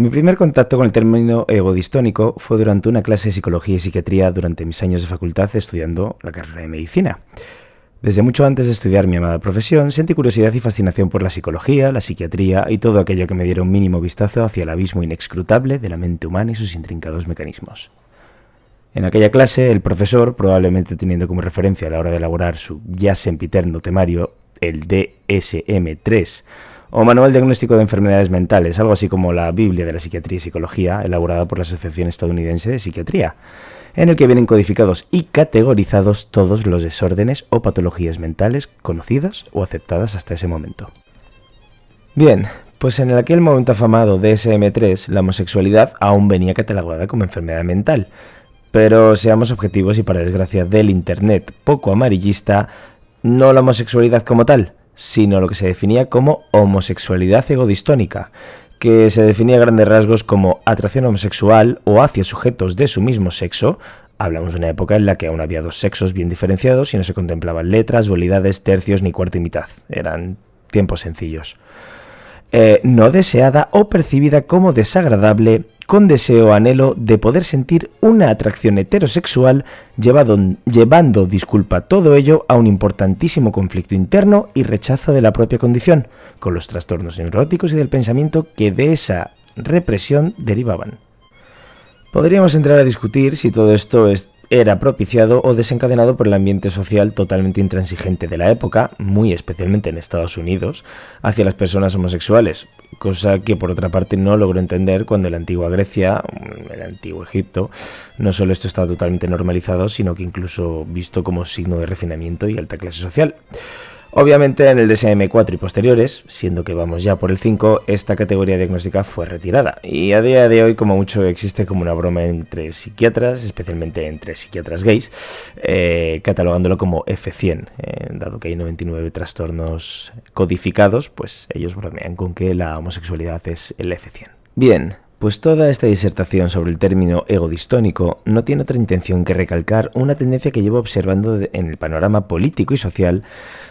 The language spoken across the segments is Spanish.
Mi primer contacto con el término ego distónico fue durante una clase de psicología y psiquiatría durante mis años de facultad estudiando la carrera de medicina. Desde mucho antes de estudiar mi amada profesión, sentí curiosidad y fascinación por la psicología, la psiquiatría y todo aquello que me diera un mínimo vistazo hacia el abismo inescrutable de la mente humana y sus intrincados mecanismos. En aquella clase, el profesor, probablemente teniendo como referencia a la hora de elaborar su ya sempiterno temario, el DSM-3, o Manual Diagnóstico de Enfermedades Mentales, algo así como la Biblia de la Psiquiatría y Psicología, elaborada por la Asociación Estadounidense de Psiquiatría, en el que vienen codificados y categorizados todos los desórdenes o patologías mentales conocidas o aceptadas hasta ese momento. Bien, pues en aquel momento afamado DSM-3, la homosexualidad aún venía catalogada como enfermedad mental, pero seamos objetivos y para desgracia del internet poco amarillista, no la homosexualidad como tal, sino lo que se definía como homosexualidad egodistónica, que se definía a grandes rasgos como atracción homosexual o hacia sujetos de su mismo sexo. Hablamos de una época en la que aún había dos sexos bien diferenciados y no se contemplaban letras, dualidades, tercios ni cuarto y mitad. Eran tiempos sencillos. No deseada o percibida como desagradable, con deseo o anhelo de poder sentir una atracción heterosexual, llevando todo ello a un importantísimo conflicto interno y rechazo de la propia condición, con los trastornos neuróticos y del pensamiento que de esa represión derivaban. Podríamos entrar a discutir si todo esto era propiciado o desencadenado por el ambiente social totalmente intransigente de la época, muy especialmente en Estados Unidos, hacia las personas homosexuales, cosa que por otra parte no logro entender cuando en la antigua Grecia, el antiguo Egipto, no solo esto estaba totalmente normalizado, sino que incluso visto como signo de refinamiento y alta clase social. Obviamente en el DSM-4 y posteriores, siendo que vamos ya por el 5, esta categoría diagnóstica fue retirada y a día de hoy como mucho existe como una broma entre psiquiatras, especialmente entre psiquiatras gays, catalogándolo como F100, dado que hay 99 trastornos codificados, pues ellos bromean con que la homosexualidad es el F100. Bien, pues toda esta disertación sobre el término ego distónico no tiene otra intención que recalcar una tendencia que llevo observando en el panorama político y social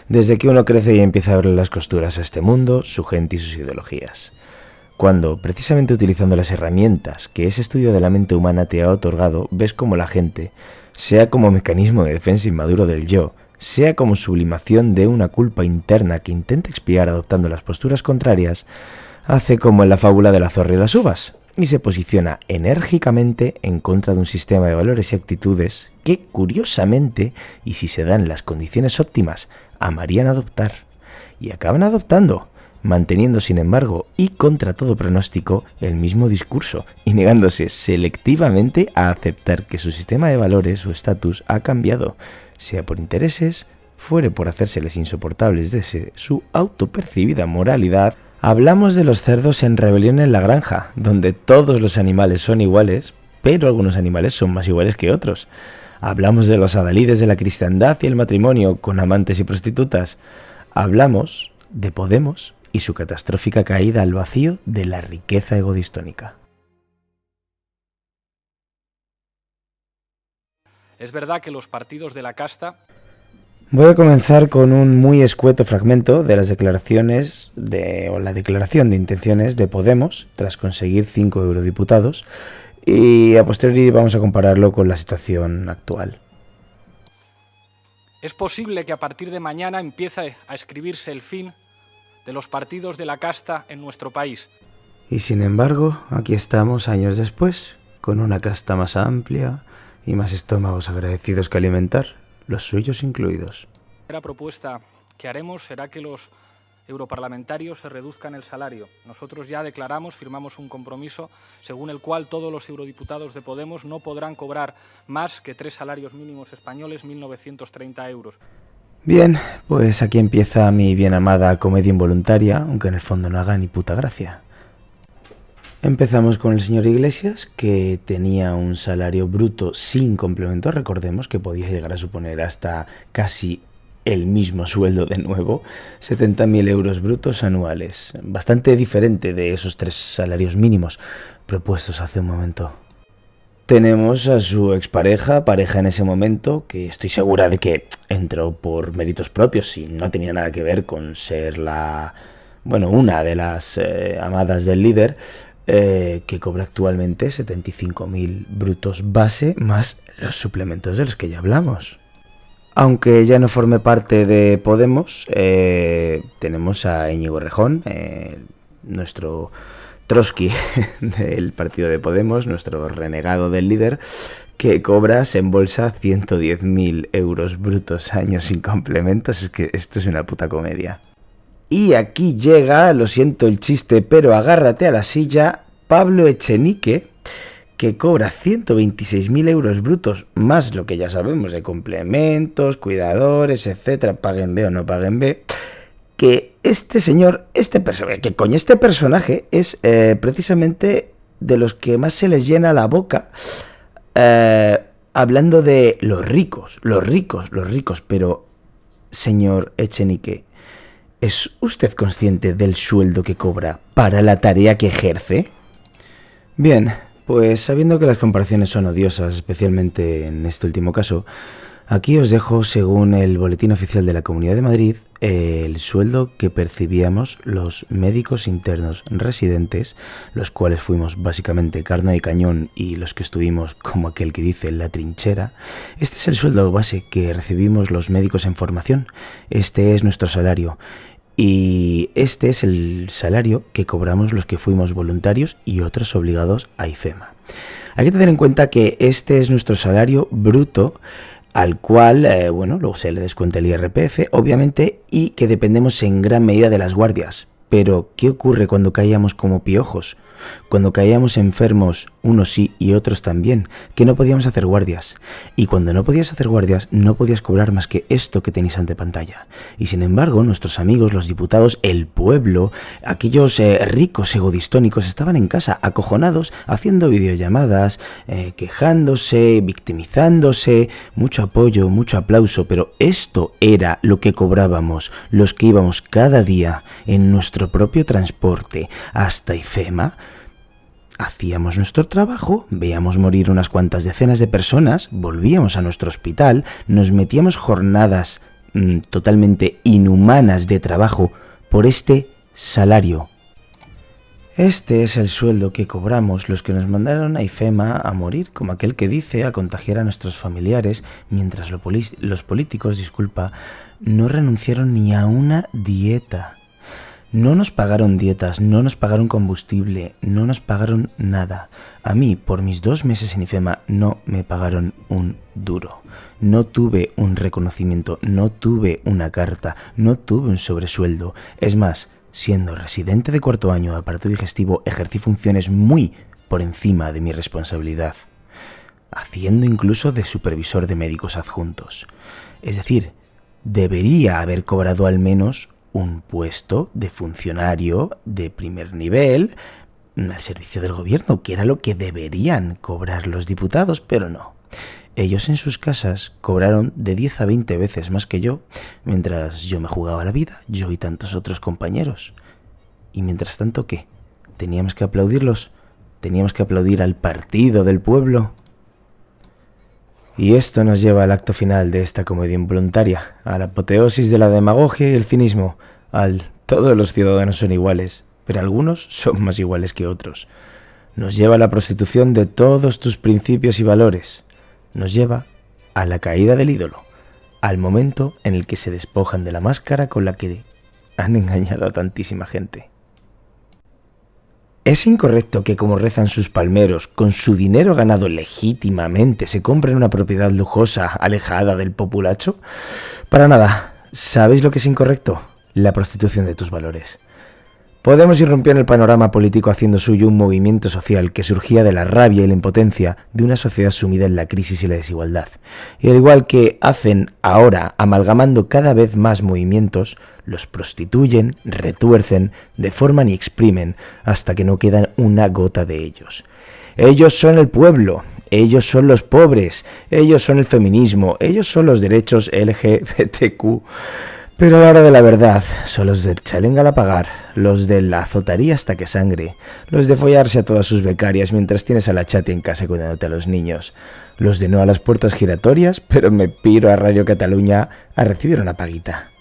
desde que uno crece y empieza a ver las costuras a este mundo, su gente y sus ideologías. Cuando, precisamente utilizando las herramientas que ese estudio de la mente humana te ha otorgado, ves como la gente, sea como mecanismo de defensa inmaduro del yo, sea como sublimación de una culpa interna que intenta expiar adoptando las posturas contrarias, hace como en la fábula de la zorra y las uvas, y se posiciona enérgicamente en contra de un sistema de valores y actitudes que, curiosamente, y si se dan las condiciones óptimas, amarían adoptar. Y acaban adoptando, manteniendo sin embargo, y contra todo pronóstico, el mismo discurso, y negándose selectivamente a aceptar que su sistema de valores o estatus ha cambiado, sea por intereses, fuere por hacérseles insoportables desde su autopercibida moralidad. Hablamos de los cerdos en rebelión en la granja, donde todos los animales son iguales, pero algunos animales son más iguales que otros. Hablamos de los adalides de la cristiandad y el matrimonio con amantes y prostitutas. Hablamos de Podemos y su catastrófica caída al vacío de la riqueza egodistónica. Es verdad que los partidos de la casta... Voy a comenzar con un muy escueto fragmento de las declaraciones o la declaración de intenciones de Podemos tras conseguir 5 eurodiputados y a posteriori vamos a compararlo con la situación actual. Es posible que a partir de mañana empiece a escribirse el fin de los partidos de la casta en nuestro país. Y sin embargo, aquí estamos años después, con una casta más amplia y más estómagos agradecidos que alimentar, los suyos incluidos. La primera propuesta que haremos será que los europarlamentarios se reduzcan el salario. Nosotros ya declaramos, firmamos un compromiso según el cual todos los eurodiputados de Podemos no podrán cobrar más que 3 salarios mínimos españoles, 1.930 euros. Bien, pues aquí empieza mi bien amada comedia involuntaria, aunque en el fondo no haga ni puta gracia. Empezamos con el señor Iglesias, que tenía un salario bruto sin complemento, recordemos que podía llegar a suponer hasta casi el mismo sueldo de nuevo, 70.000 euros brutos anuales, bastante diferente de esos 3 salarios mínimos propuestos hace un momento. Tenemos a su expareja, pareja en ese momento, que estoy segura de que entró por méritos propios y no tenía nada que ver con ser una de las amadas del líder, que cobra actualmente 75.000 brutos base más los suplementos de los que ya hablamos. Aunque ya no forme parte de Podemos, tenemos a Íñigo Errejón, nuestro Trotsky del partido de Podemos, nuestro renegado del líder, que cobra, se embolsa 110.000 euros brutos años sin complementos. Es que esto es una puta comedia. Y aquí llega, lo siento el chiste, pero agárrate a la silla, Pablo Echenique, que cobra 126.000 euros brutos, más lo que ya sabemos de complementos, cuidadores, etcétera, paguen B o no paguen B, que este señor, este personaje es precisamente de los que más se les llena la boca hablando de los ricos, pero señor Echenique, ¿es usted consciente del sueldo que cobra para la tarea que ejerce? Bien, pues sabiendo que las comparaciones son odiosas, especialmente en este último caso, aquí os dejo, según el Boletín Oficial de la Comunidad de Madrid, el sueldo que percibíamos los médicos internos residentes, los cuales fuimos básicamente carne de cañón y los que estuvimos, como aquel que dice, en la trinchera. Este es el sueldo base que recibimos los médicos en formación. Este es nuestro salario. Y este es el salario que cobramos los que fuimos voluntarios y otros obligados a IFEMA. Hay que tener en cuenta que este es nuestro salario bruto, al cual, luego se le descuenta el IRPF, obviamente, y que dependemos en gran medida de las guardias. Pero, ¿qué ocurre cuando caíamos como piojos? Cuando caíamos enfermos, unos sí y otros también, que no podíamos hacer guardias. Y cuando no podías hacer guardias, no podías cobrar más que esto que tenéis ante pantalla. Y sin embargo, nuestros amigos, los diputados, el pueblo, aquellos ricos egodistónicos estaban en casa, acojonados, haciendo videollamadas, quejándose, victimizándose, mucho apoyo, mucho aplauso, pero esto era lo que cobrábamos los que íbamos cada día en nuestro propio transporte hasta IFEMA. Hacíamos nuestro trabajo, veíamos morir unas cuantas decenas de personas, volvíamos a nuestro hospital, nos metíamos jornadas totalmente inhumanas de trabajo por este salario. Este es el sueldo que cobramos los que nos mandaron a IFEMA a morir, como aquel que dice, a contagiar a nuestros familiares, mientras los políticos, no renunciaron ni a una dieta. No nos pagaron dietas, no nos pagaron combustible, no nos pagaron nada. A mí, por mis 2 meses en IFEMA, no me pagaron un duro. No tuve un reconocimiento, no tuve una carta, no tuve un sobresueldo. Es más, siendo residente de 4º año de aparato digestivo, ejercí funciones muy por encima de mi responsabilidad, haciendo incluso de supervisor de médicos adjuntos. Es decir, debería haber cobrado al menos un puesto de funcionario de primer nivel al servicio del gobierno, que era lo que deberían cobrar los diputados, pero no. Ellos en sus casas cobraron de 10 a 20 veces más que yo, mientras yo me jugaba la vida, yo y tantos otros compañeros. Y mientras tanto, ¿qué? ¿Teníamos que aplaudirlos? ¿Teníamos que aplaudir al partido del pueblo? Y esto nos lleva al acto final de esta comedia involuntaria, a la apoteosis de la demagogia y el cinismo, todos los ciudadanos son iguales, pero algunos son más iguales que otros. Nos lleva a la prostitución de todos tus principios y valores. Nos lleva a la caída del ídolo, al momento en el que se despojan de la máscara con la que han engañado a tantísima gente. ¿Es incorrecto que, como rezan sus palmeros, con su dinero ganado legítimamente se compren una propiedad lujosa alejada del populacho? Para nada. ¿Sabéis lo que es incorrecto? La prostitución de tus valores. Podemos irrumpió en el panorama político haciendo suyo un movimiento social que surgía de la rabia y la impotencia de una sociedad sumida en la crisis y la desigualdad. Y al igual que hacen ahora, amalgamando cada vez más movimientos, los prostituyen, retuercen, deforman y exprimen hasta que no queda una gota de ellos. Ellos son el pueblo, ellos son los pobres, ellos son el feminismo, ellos son los derechos LGBTQ. Pero a la hora de la verdad, son los del chalengal a pagar, los de la azotaría hasta que sangre, los de follarse a todas sus becarias mientras tienes a la chati en casa cuidándote a los niños, los de no a las puertas giratorias, pero me piro a Radio Cataluña a recibir una paguita.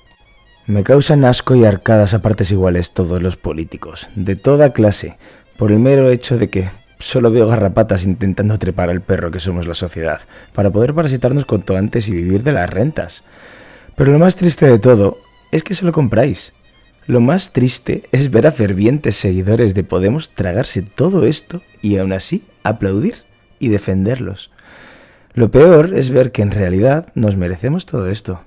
Me causan asco y arcadas a partes iguales todos los políticos, de toda clase, por el mero hecho de que solo veo garrapatas intentando trepar al perro que somos la sociedad, para poder parasitarnos cuanto antes y vivir de las rentas. Pero lo más triste de todo es que se lo compráis. Lo más triste es ver a fervientes seguidores de Podemos tragarse todo esto y aún así aplaudir y defenderlos. Lo peor es ver que en realidad nos merecemos todo esto.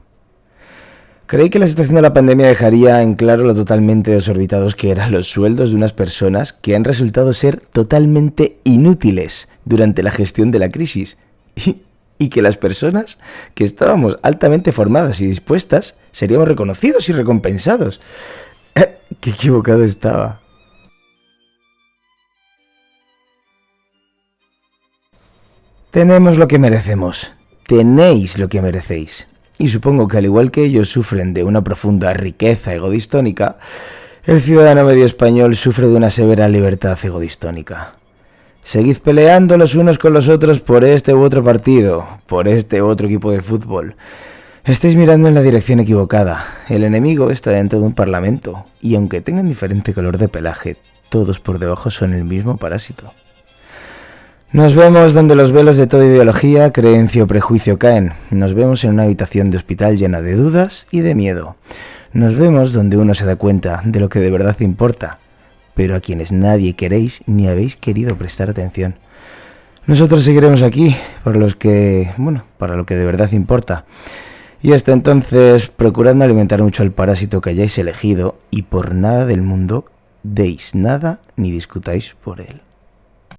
Creí que la situación de la pandemia dejaría en claro lo totalmente desorbitados que eran los sueldos de unas personas que han resultado ser totalmente inútiles durante la gestión de la crisis y que las personas que estábamos altamente formadas y dispuestas seríamos reconocidos y recompensados. ¡Qué equivocado estaba! Tenemos lo que merecemos. Tenéis lo que merecéis. Y supongo que al igual que ellos sufren de una profunda riqueza egodistónica, el ciudadano medio español sufre de una severa libertad egodistónica. Seguid peleando los unos con los otros por este u otro partido, por este u otro equipo de fútbol. Estáis mirando en la dirección equivocada. El enemigo está dentro de un parlamento, y aunque tengan diferente color de pelaje, todos por debajo son el mismo parásito. Nos vemos donde los velos de toda ideología, creencia o prejuicio caen. Nos vemos en una habitación de hospital llena de dudas y de miedo. Nos vemos donde uno se da cuenta de lo que de verdad importa, pero a quienes nadie queréis ni habéis querido prestar atención. Nosotros seguiremos aquí para lo que de verdad importa. Y hasta entonces, procurad no alimentar mucho al parásito que hayáis elegido y por nada del mundo deis nada ni discutáis por él.